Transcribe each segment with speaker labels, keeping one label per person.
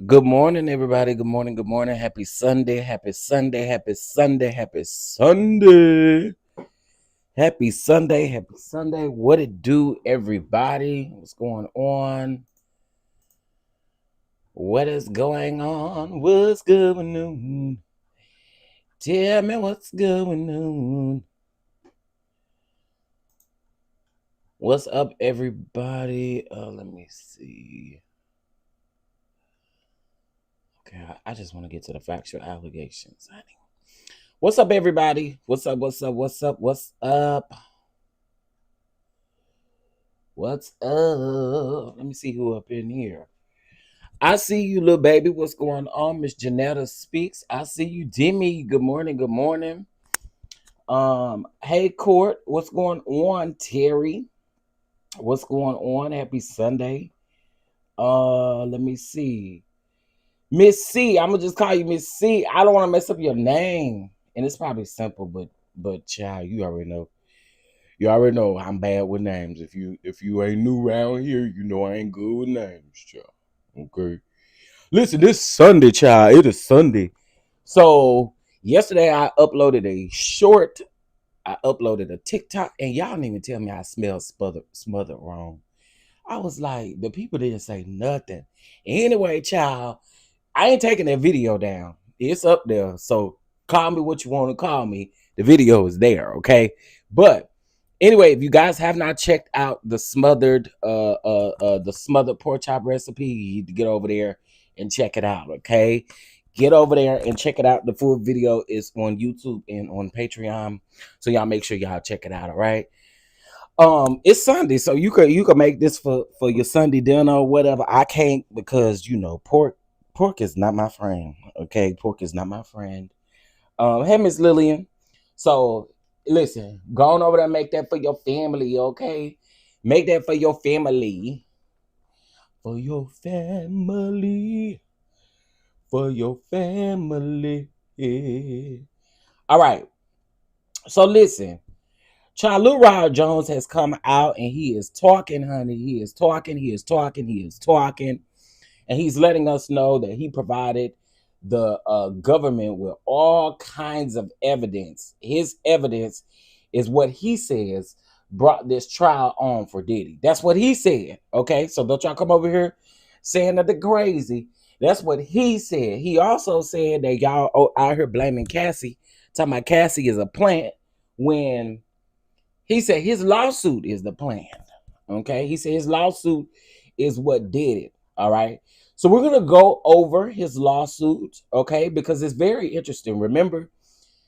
Speaker 1: Good morning, everybody. Good morning. Good morning. Happy Sunday. Happy Sunday. Happy Sunday. Happy Sunday. Happy Sunday. Happy Sunday. What it do, everybody? What's going on? What is going on? What's going on? Tell me what's going on. What's up, everybody? Let me see. Okay, I just want to get to the factual allegations. What's up, everybody? What's up? What's up? What's up? What's up? What's up? Let me see who up in here. I see you, little baby. What's going on? Miss Janetta speaks. I see you, Demi. Good morning. Good morning. Hey, Court. What's going on, Terry? What's going on? Happy Sunday. Let me see. Miss C. I'm gonna just call you Miss C. I don't want to mess up your name, and it's probably simple, but child, you already know. You already know I'm bad with names. If you ain't new around here, you know I ain't good with names, child. Okay. Listen, this Sunday, child. It is Sunday. So yesterday I uploaded a short. I uploaded a TikTok, and y'all didn't even tell me I smelled smothered wrong. I was like, the people didn't say nothing. Anyway, child, I ain't taking that video down. It's up there. So call me what you want to call me. The video is there, okay? But anyway, if you guys have not checked out the smothered pork chop recipe, you need to get over there and check it out, okay? Get over there and check it out. The full video is on YouTube and on Patreon. So y'all make sure y'all check it out, all right? It's Sunday, so you could make this for your Sunday dinner or whatever. I can't because pork is not my friend. Okay, pork is not my friend. Hey, Miss Lillian. So listen, go on over there and make that for your family, okay? Make that for your family. For your family. For your family. All right. So listen. Child, Lil Rod Jones has come out and he is talking, honey. He is talking, he is talking, he is talking. And he's letting us know that he provided the government with all kinds of evidence. His evidence is what he says brought this trial on for Diddy. That's what he said. Okay, so don't y'all come over here saying that they're crazy. That's what he said. He also said that y'all out here blaming Cassie, talking about Cassie is a plant when he said his lawsuit is the plan. Okay, he said his lawsuit is what did it. All right. So we're gonna go over his lawsuit, okay, because it's very interesting. Remember,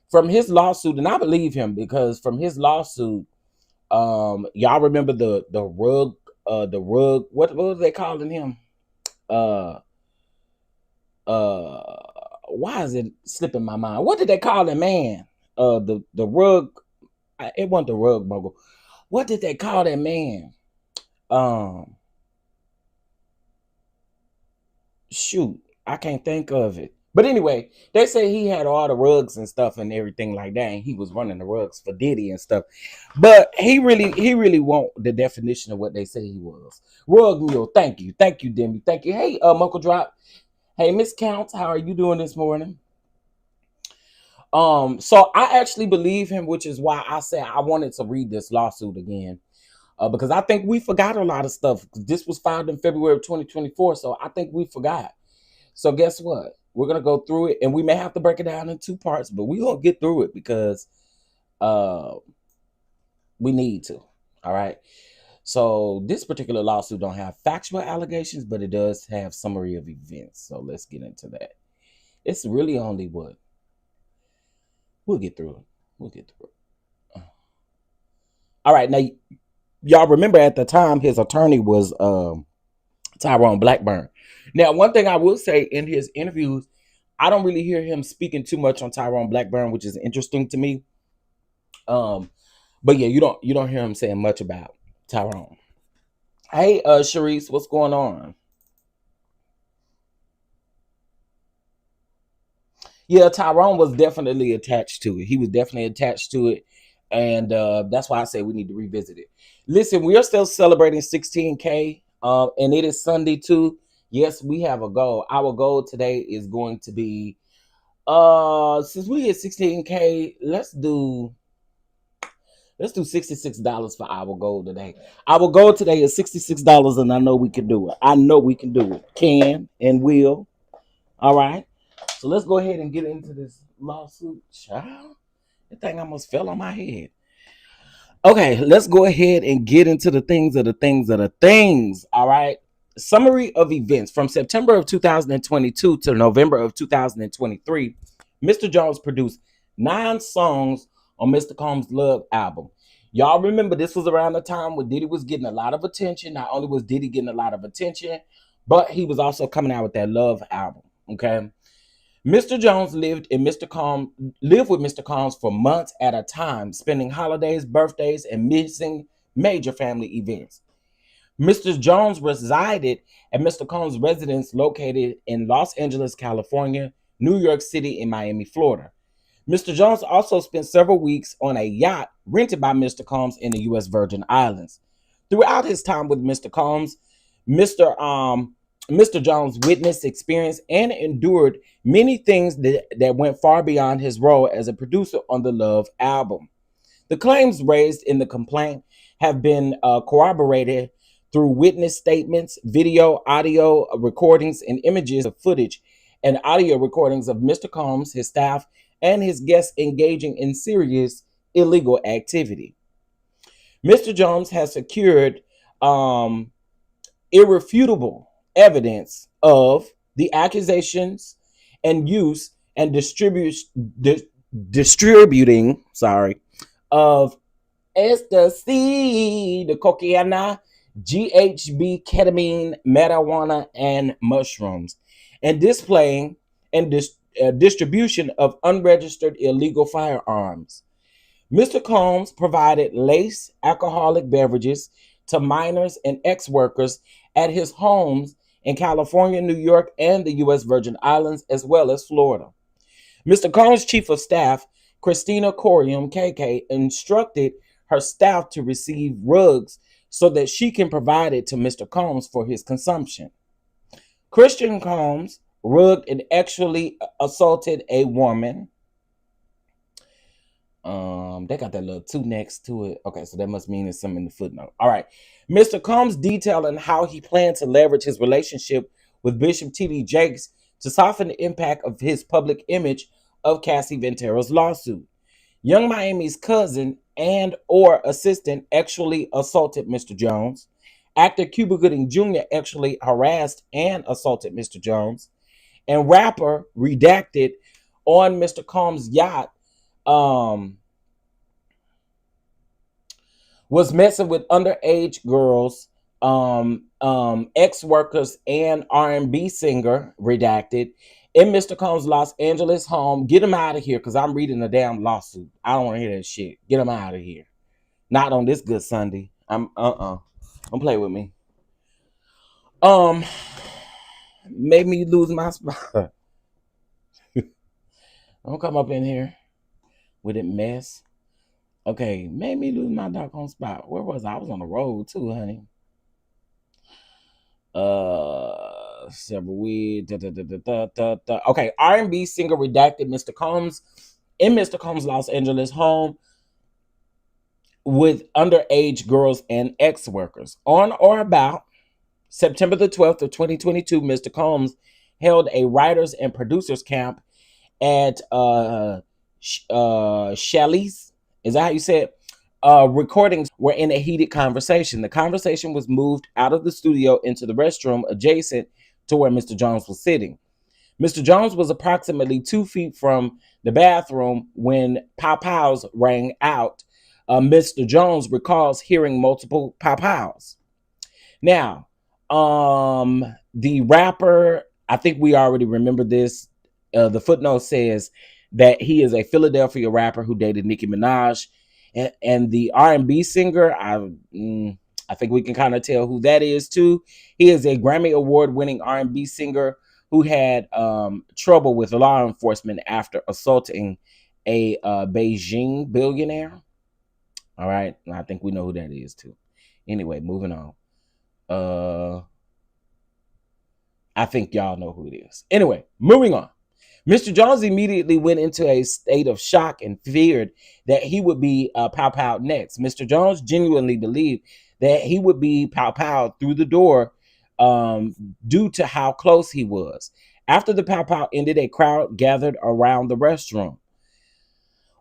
Speaker 1: from his lawsuit, and I believe him because from his lawsuit, y'all remember the rug. What was they calling him? Uh, why is it slipping my mind? What did they call him, man? The rug. It wasn't the rug mogul. What did they call that man? Um, shoot, I can't think of it. But anyway, they say he had all the rugs and stuff and everything like that, and he was running the rugs for Diddy and stuff. But he really want the definition of what they say he was. Rug mule. Thank you, Demi. Thank you. Hey, Muckle Drop. Hey, Miss Counts, how are you doing this morning? So I actually believe him, which is why I said I wanted to read this lawsuit again. Because I think we forgot a lot of stuff. This was filed in February of 2024, so I think we forgot. So guess what? We're gonna go through it, and we may have to break it down in two parts, but we're gonna get through it because uh, we need to. All right. So this particular lawsuit don't have factual allegations, but it does have summary of events. So let's get into that. It's really only what we'll get through it. We'll get through it. All right. Now, y'all remember at the time his attorney was Tyrone Blackburn. Now, one thing I will say in his interviews, I don't really hear him speaking too much on Tyrone Blackburn, which is interesting to me. But yeah, you don't hear him saying much about Tyrone. Hey, Sharice, what's going on? Yeah, Tyrone was definitely attached to it. He was definitely attached to it, and that's why I say we need to revisit it. Listen, we are still celebrating 16K, and it is Sunday too. Yes, we have a goal. Our goal today is going to be since we hit 16K, let's do $66 for our goal today. Our goal today is $66, and I know we can do it. I know we can do it. Can and will. All right. So let's go ahead and get into this lawsuit. Child, that thing almost fell on my head. Okay, let's go ahead and get into the things of the things of the things. All right. Summary of events from September of 2022 to November of 2023. Mr. Jones produced 9 songs on Mr. Combs' Love album. Y'all remember this was around the time when Diddy was getting a lot of attention. Not only was Diddy getting a lot of attention, but he was also coming out with that Love album. Okay. Mr. Jones lived with Mr. Combs for months at a time, spending holidays, birthdays, and missing major family events. Mr. Jones resided at Mr. Combs' residence located in Los Angeles, California, New York City, and Miami, Florida. Mr. Jones also spent several weeks on a yacht rented by Mr. Combs in the U.S. Virgin Islands. Throughout his time with Mr. Combs, Mr. Mr. Jones witnessed, experienced, and endured many things that went far beyond his role as a producer on the Love album. The claims raised in the complaint have been corroborated through witness statements, video, audio recordings, and images of footage and audio recordings of Mr. Combs, his staff, and his guests engaging in serious illegal activity. Mr. Jones has secured irrefutable evidence of the accusations and use and distributing of ecstasy, the cocaine, GHB, ketamine, marijuana, and mushrooms, and displaying and distribution of unregistered illegal firearms. Mr. Combs provided laced alcoholic beverages to minors and ex-workers at his homes in California, New York, and the U.S. Virgin Islands, as well as Florida. Mr. Combs' chief of staff, Christina Corium, KK, instructed her staff to receive rugs so that she can provide it to Mr. Combs for his consumption. Christian Combs rugged and actually assaulted a woman. They got that little 2 next to it. Okay, so that must mean there's something in the footnote. All right. Mr. Combs detailing how he planned to leverage his relationship with Bishop T.D. Jakes to soften the impact of his public image of Cassie Ventura's lawsuit. Young Miami's cousin and or assistant actually assaulted Mr. Jones. Actor Cuba Gooding Jr. actually harassed and assaulted Mr. Jones. And rapper Redacted on Mr. Combs' yacht was messing with underage girls, ex-workers, and R&B singer Redacted in Mr. Combs' Los Angeles home. Get him out of here, because I'm reading the damn lawsuit. I don't want to hear that shit. Get him out of here. Not on this good Sunday. Don't play with me. Made me lose my spot. Don't come up in here with it mess. Okay, made me lose my doggone spot. Where was I? I was on the road too, honey. Several weeks. Okay, R&B singer Redacted Mr. Combs in Mr. Combs' Los Angeles home with underage girls and ex-workers. On or about September the 12th of 2022, Mr. Combs held a writers and producers camp at Shelly's. Is that how you say it? Recordings were in a heated conversation. The conversation was moved out of the studio into the restroom adjacent to where Mr. Jones was sitting. Mr. Jones was approximately 2 feet from the bathroom when pow-pows rang out. Mr. Jones recalls hearing multiple pow-pows. Now, the rapper, I think we already remember this. The footnote says that he is a Philadelphia rapper who dated Nicki Minaj. And the R&B singer, I think we can kind of tell who that is too. He is a Grammy Award-winning R&B singer who had trouble with law enforcement after assaulting a Beijing billionaire. All right, I think we know who that is too. Anyway, moving on. I think y'all know who it is. Anyway, moving on. Mr. Jones immediately went into a state of shock and feared that he would be pow pow next. Mr. Jones genuinely believed that he would be pow pow through the door due to how close he was. After the pow pow ended, a crowd gathered around the restroom.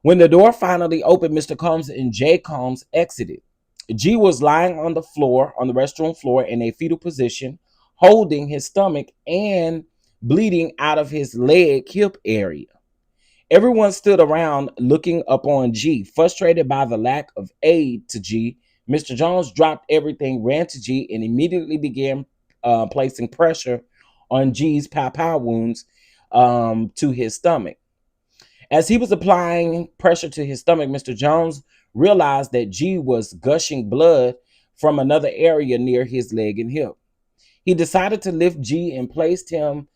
Speaker 1: When the door finally opened, Mr. Combs and J. Combs exited. G was lying on the floor, on the restroom floor, in a fetal position, holding his stomach and bleeding out of his leg hip area. Everyone stood around looking up on G. Frustrated by the lack of aid to G, Mr. Jones dropped everything, ran to G, and immediately began placing pressure on G's pow wounds to his stomach. As he was applying pressure to his stomach, Mr. Jones realized that G was gushing blood from another area near his leg and hip. He decided to lift G and placed him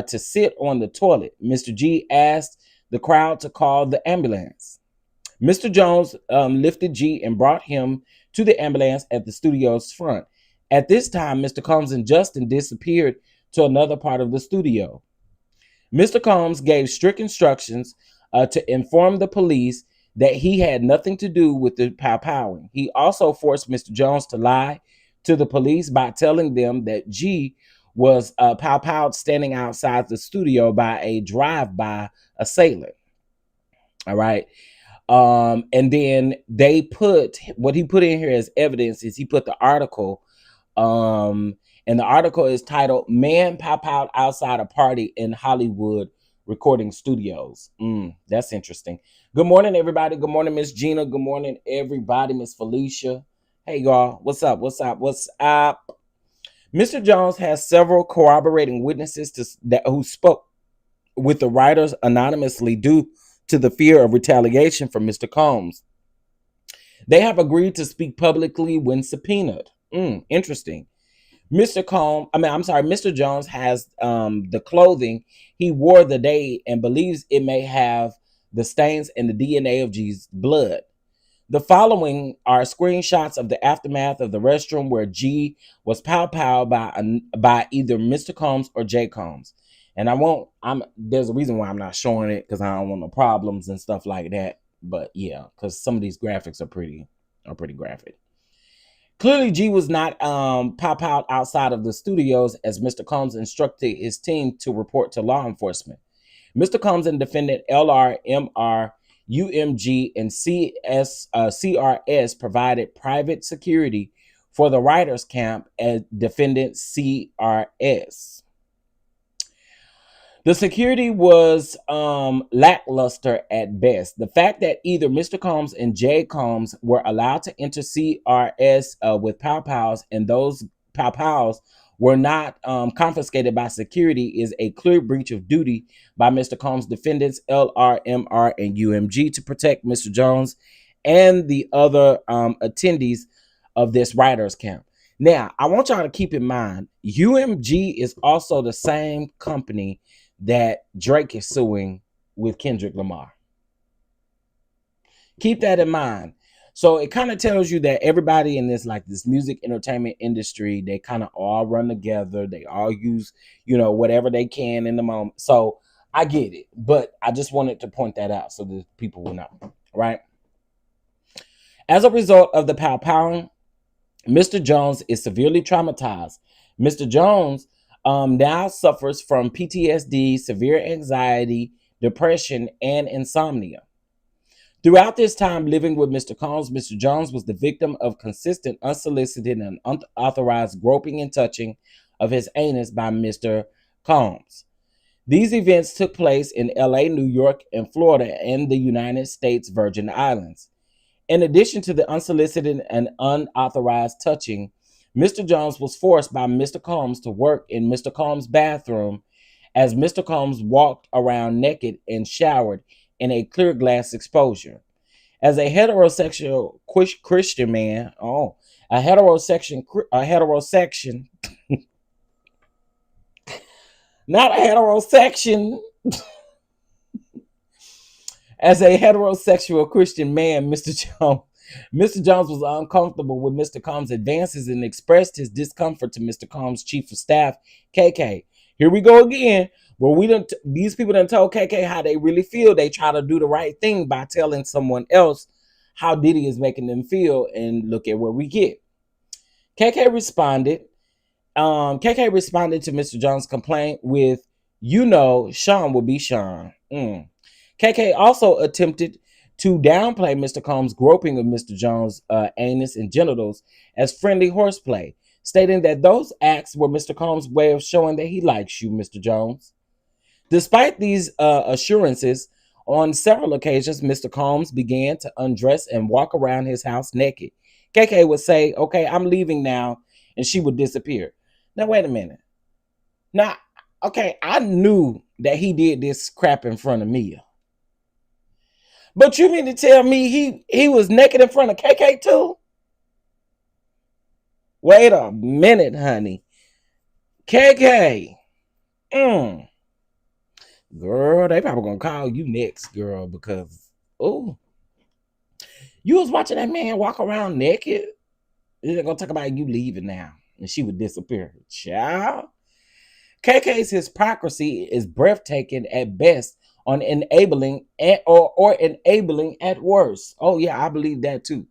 Speaker 1: to sit on the toilet. Mr. G asked the crowd to call the ambulance. Mr. Jones lifted G and brought him to the ambulance at the studio's front. At this time, Mr. Combs and Justin disappeared to another part of the studio. Mr. Combs gave strict instructions to inform the police that he had nothing to do with the pow-powing. He also forced Mr. Jones to lie to the police by telling them that G was pow-powed standing outside the studio by a drive-by assailant. All right. And then they put, what he put in here as evidence is he put the article, and the article is titled, "Man Pow-Powed Outside a Party in Hollywood Recording Studios." That's interesting. Good morning, everybody. Good morning, Miss Gina. Good morning, everybody. Miss Felicia. Hey, y'all. What's up? What's up? What's up? Mr. Jones has several corroborating witnesses who spoke with the writers anonymously due to the fear of retaliation from Mr. Combs. They have agreed to speak publicly when subpoenaed. Interesting. Mr. Jones has the clothing he wore the day and believes it may have the stains and the DNA of G's blood. The following are screenshots of the aftermath of the restroom where G was pow-powed by either Mr. Combs or J. Combs. And there's a reason why I'm not showing it, because I don't want no problems and stuff like that. But yeah, because some of these graphics are pretty graphic. Clearly, G was not pow-powed outside of the studios, as Mr. Combs instructed his team to report to law enforcement. Mr. Combs and defendant LR, MR, UMG, and CRS provided private security for the writers' camp as defendant CRS. The security was lackluster at best. The fact that either Mr. Combs and J. Combs were allowed to enter CRS with pow-pows and those pow-pows were not confiscated by security is a clear breach of duty by Mr. Combs' defendants, LR, MR, and UMG, to protect Mr. Jones and the other attendees of this writers' camp. Now, I want y'all to keep in mind, UMG is also the same company that Drake is suing with Kendrick Lamar. Keep that in mind. So it kind of tells you that everybody in this music entertainment industry, they kind of all run together. They all use, whatever they can in the moment. So I get it, but I just wanted to point that out so that people will know, right? As a result of the pow-powing, Mr. Jones is severely traumatized. Mr. Jones now suffers from PTSD, severe anxiety, depression, and insomnia. Throughout this time living with Mr. Combs, Mr. Jones was the victim of consistent, unsolicited, and unauthorized groping and touching of his anus by Mr. Combs. These events took place in LA, New York, and Florida, and the United States Virgin Islands. In addition to the unsolicited and unauthorized touching, Mr. Jones was forced by Mr. Combs to work in Mr. Combs' bathroom as Mr. Combs walked around naked and showered in a clear glass exposure. As a heterosexual Christian man, a heterosexual, not a heterosexual. As a heterosexual Christian man, Mr. Jones was uncomfortable with Mr. Combs' advances and expressed his discomfort to Mr. Combs' chief of staff, KK. Here we go again. Where we don't, these people done told KK how they really feel. They try to do the right thing by telling someone else how Diddy is making them feel, and look at where we get. KK responded. KK responded to Mr. Jones' complaint with, Sean will be Sean. KK also attempted to downplay Mr. Combs' groping of Mr. Jones' anus and genitals as friendly horseplay, stating that those acts were Mr. Combs' way of showing that he likes you, Mr. Jones. Despite these assurances, on several occasions, Mr. Combs began to undress and walk around his house naked. KK would say, "Okay, I'm leaving now," and she would disappear. Now, wait a minute. Now, okay, I knew that he did this crap in front of Mia. But you mean to tell me he was naked in front of KK too? Wait a minute, honey. KK. Girl, they probably gonna call you next, girl, because you was watching that man walk around naked. They're gonna talk about you leaving now. And she would disappear. Child. KK's hypocrisy is breathtaking at best on enabling or enabling at worst. Oh, yeah, I believe that too.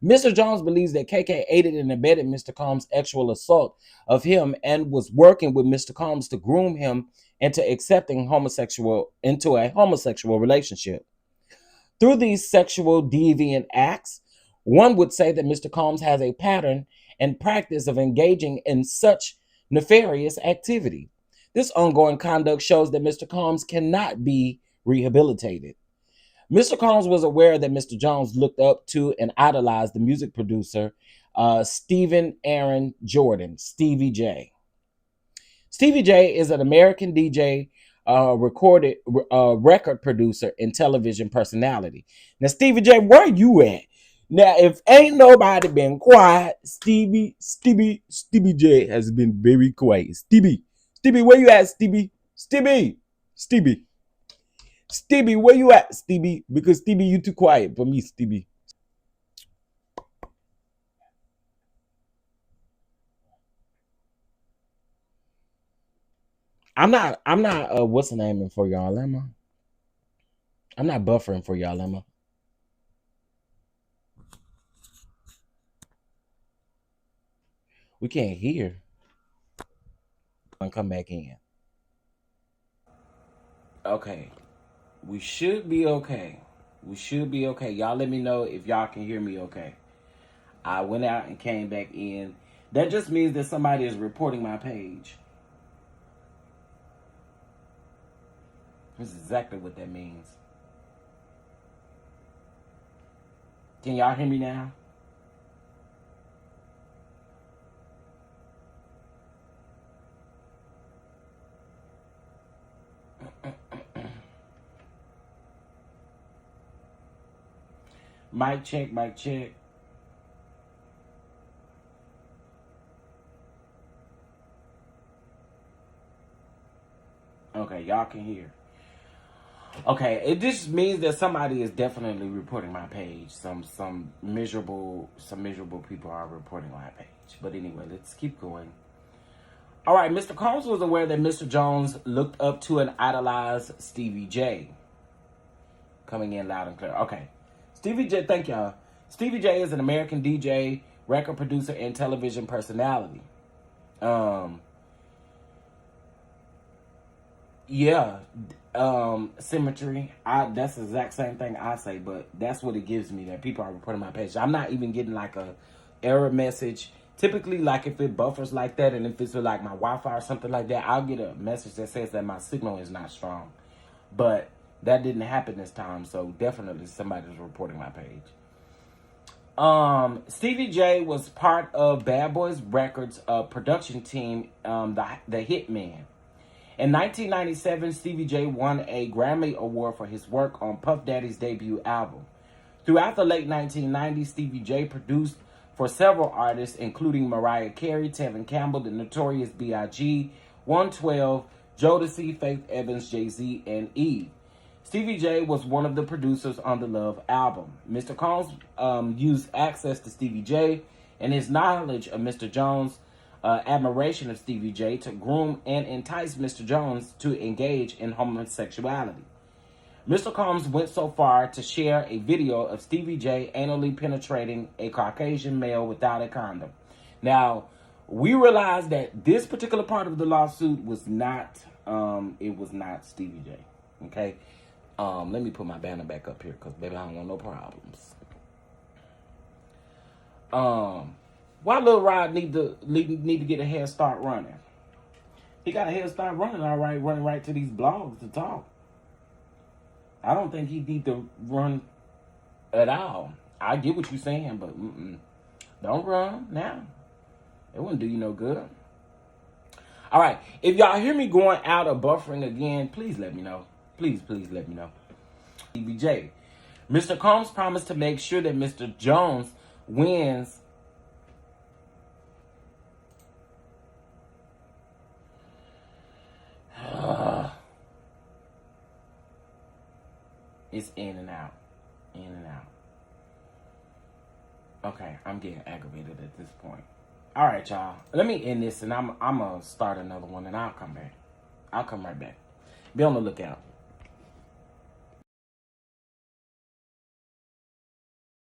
Speaker 1: Mr. Jones believes that KK aided and abetted Mr. Combs' actual assault of him and was working with Mr. Combs to groom him into accepting into a homosexual relationship. Through these sexual deviant acts, one would say that Mr. Combs has a pattern and practice of engaging in such nefarious activity. This ongoing conduct shows that Mr. Combs cannot be rehabilitated. Mr. Combs was aware that Mr. Jones looked up to and idolized the music producer, Stephen Aaron Jordan, Stevie J. Stevie J is an American DJ, record producer, and television personality. Now, Stevie J, where you at? Now, if ain't nobody been quiet, Stevie J has been very quiet. Stevie, where you at, Stevie? Stevie, where you at, Stevie? Because Stevie, you too quiet for me, Stevie. I'm not what's the name for y'all, Emma? I'm not buffering for y'all, Emma. We can't hear. And come back in. Okay. We should be okay. Y'all let me know if y'all can hear me okay. I went out and came back in. That just means that somebody is reporting my page. That's exactly what that means. Can y'all hear me now? Mic check, mic check. Okay, y'all can hear. Okay, it just means that somebody is definitely reporting my page. Some miserable people are reporting my page. But anyway, let's keep going. All right, Mr. Combs was aware that Mr. Jones looked up to and idolized Stevie J. Coming in loud and clear. Okay. Stevie J, thank y'all. Stevie J is an American DJ, record producer, and television personality. Yeah. Symmetry. That's the exact same thing I say, but that's what it gives me, that people are reporting my page. I'm not even getting like a error message. Typically, like if it buffers like that, and if it's like my Wi-Fi or something like that, I'll get a message that says that my signal is not strong. But that didn't happen this time, so definitely somebody's reporting my page. Stevie J was part of Bad Boys Records production team, the Hitman. In 1997, Stevie J won a Grammy Award for his work on Puff Daddy's debut album. Throughout the late 1990s, Stevie J produced for several artists, including Mariah Carey, Tevin Campbell, The Notorious B.I.G., 112, Jodeci, Faith Evans, Jay-Z, and Eve. Stevie J was one of the producers on the Love album. Mr. Combs used access to Stevie J and his knowledge of Mr. Jones admiration of Stevie J to groom and entice Mr. Jones to engage in homosexuality. Mr. Combs went so far to share a video of Stevie J anally penetrating a Caucasian male without a condom. Now, we realize that this particular part of the lawsuit was not, it was not Stevie J. Okay? Let me put my banner back up here because, baby, I don't want no problems. Why Lil Rod need to get a head start running? He got a head start running, all right, running right to these blogs to talk. I don't think he need to run at all. I get what you're saying, but don't run now. It wouldn't do you no good. All right, if y'all hear me going out or buffering again, please let me know. Please let me know. Stevie J. Mr. Combs promised to make sure that Mr. Jones wins it's in and out. Okay, I'm getting aggravated at this point. All right, y'all. Let me end this, and I'm going to start another one, and I'll come back. I'll come right back. Be on the lookout.